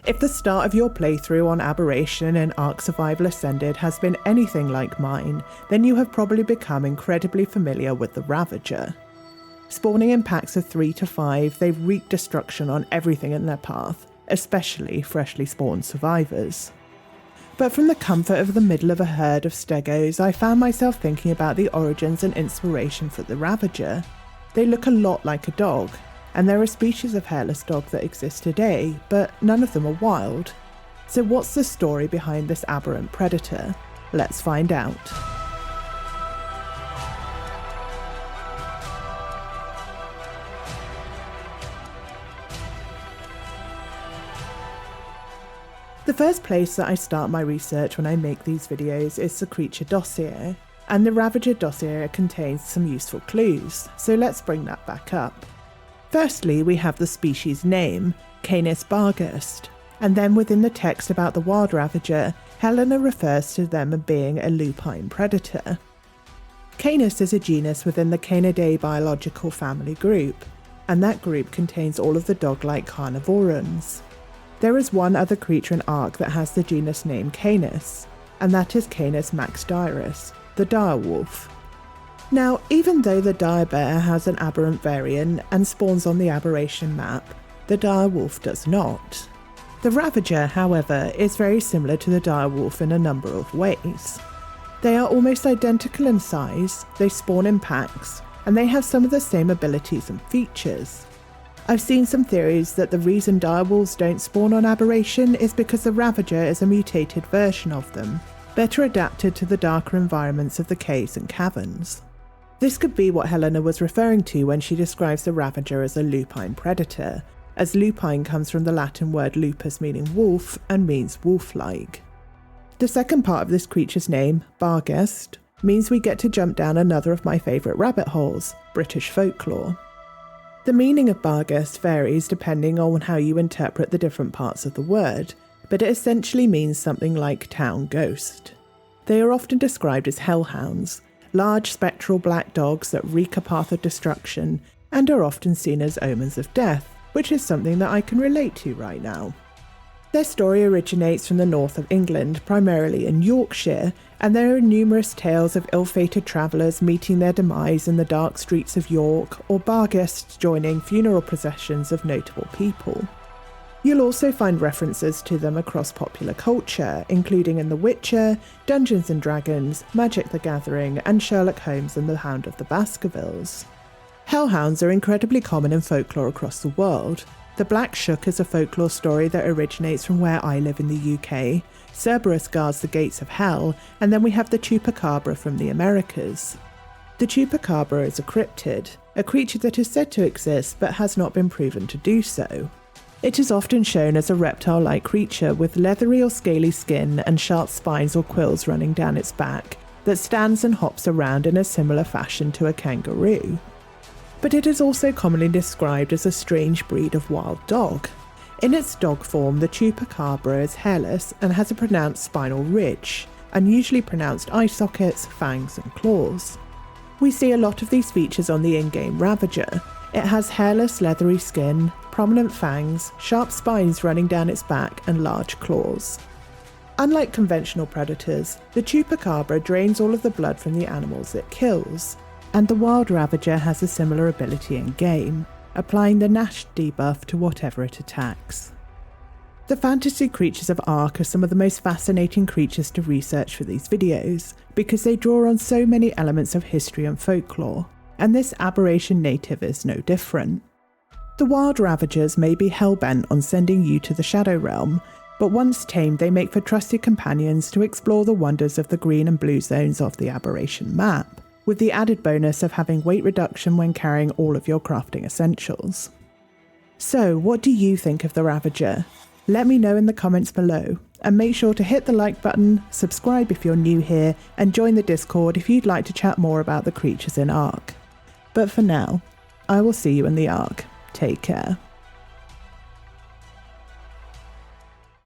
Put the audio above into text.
If the start of your playthrough on Aberration and Ark Survival Ascended has been anything like mine, then you have probably become incredibly familiar with the Ravager. Spawning in packs of 3 to 5, they wreak destruction on everything in their path, especially freshly spawned survivors. But from the comfort of the middle of a herd of stegos, I found myself thinking about the origins and inspiration for the Ravager. They look a lot like a dog, and there are species of hairless dog that exist today, but none of them are wild. So what's the story behind this aberrant predator? Let's find out. The first place that I start my research when I make these videos is the creature dossier, and the Ravager dossier contains some useful clues, so let's bring that back up. Firstly, we have the species name, Canis bargest, and then within the text about the wild Ravager, Helena refers to them as being a lupine predator. Canis is a genus within the Canidae biological family group, and that group contains all of the dog-like carnivorans. There is one other creature in Ark that has the genus name Canis, and that is Canis maxdirus, the direwolf. Now, even though the direbear has an aberrant variant and spawns on the Aberration map, the direwolf does not. The Ravager, however, is very similar to the direwolf in a number of ways. They are almost identical in size, they spawn in packs, and they have some of the same abilities and features. I've seen some theories that the reason direwolves don't spawn on Aberration is because the Ravager is a mutated version of them, better adapted to the darker environments of the caves and caverns. This could be what Helena was referring to when she describes the Ravager as a lupine predator, as lupine comes from the Latin word lupus meaning wolf and means wolf-like. The second part of this creature's name, bargest, means we get to jump down another of my favourite rabbit holes, British folklore. The meaning of bargest varies depending on how you interpret the different parts of the word, but it essentially means something like town ghost. They are often described as hellhounds, large spectral black dogs that wreak a path of destruction and are often seen as omens of death, which is something that I can relate to right now. Their story originates from the north of England, primarily in Yorkshire, and there are numerous tales of ill-fated travellers meeting their demise in the dark streets of York, or barguests joining funeral processions of notable people. You'll also find references to them across popular culture, including in The Witcher, Dungeons & Dragons, Magic the Gathering, and Sherlock Holmes and the Hound of the Baskervilles. Hellhounds are incredibly common in folklore across the world. The Black Shook is a folklore story that originates from where I live in the UK, Cerberus guards the gates of hell, and then we have the Chupacabra from the Americas. The Chupacabra is a cryptid, a creature that is said to exist but has not been proven to do so. It is often shown as a reptile-like creature with leathery or scaly skin and sharp spines or quills running down its back that stands and hops around in a similar fashion to a kangaroo. But it is also commonly described as a strange breed of wild dog. In its dog form, the Chupacabra is hairless and has a pronounced spinal ridge, unusually pronounced eye sockets, fangs and claws. We see a lot of these features on the in-game Ravager. It has hairless leathery skin, prominent fangs, sharp spines running down its back and large claws. Unlike conventional predators, the Chupacabra drains all of the blood from the animals it kills, and the wild Ravager has a similar ability in game, applying the Nash debuff to whatever it attacks. The fantasy creatures of Ark are some of the most fascinating creatures to research for these videos, because they draw on so many elements of history and folklore, and this Aberration native is no different. The wild Ravagers may be hell-bent on sending you to the Shadow Realm, but once tamed they make for trusted companions to explore the wonders of the green and blue zones of the Aberration map, with the added bonus of having weight reduction when carrying all of your crafting essentials. So, what do you think of the Ravager? Let me know in the comments below, and make sure to hit the like button, subscribe if you're new here, and join the Discord if you'd like to chat more about the creatures in Ark. But for now, I will see you in the Ark. Take care.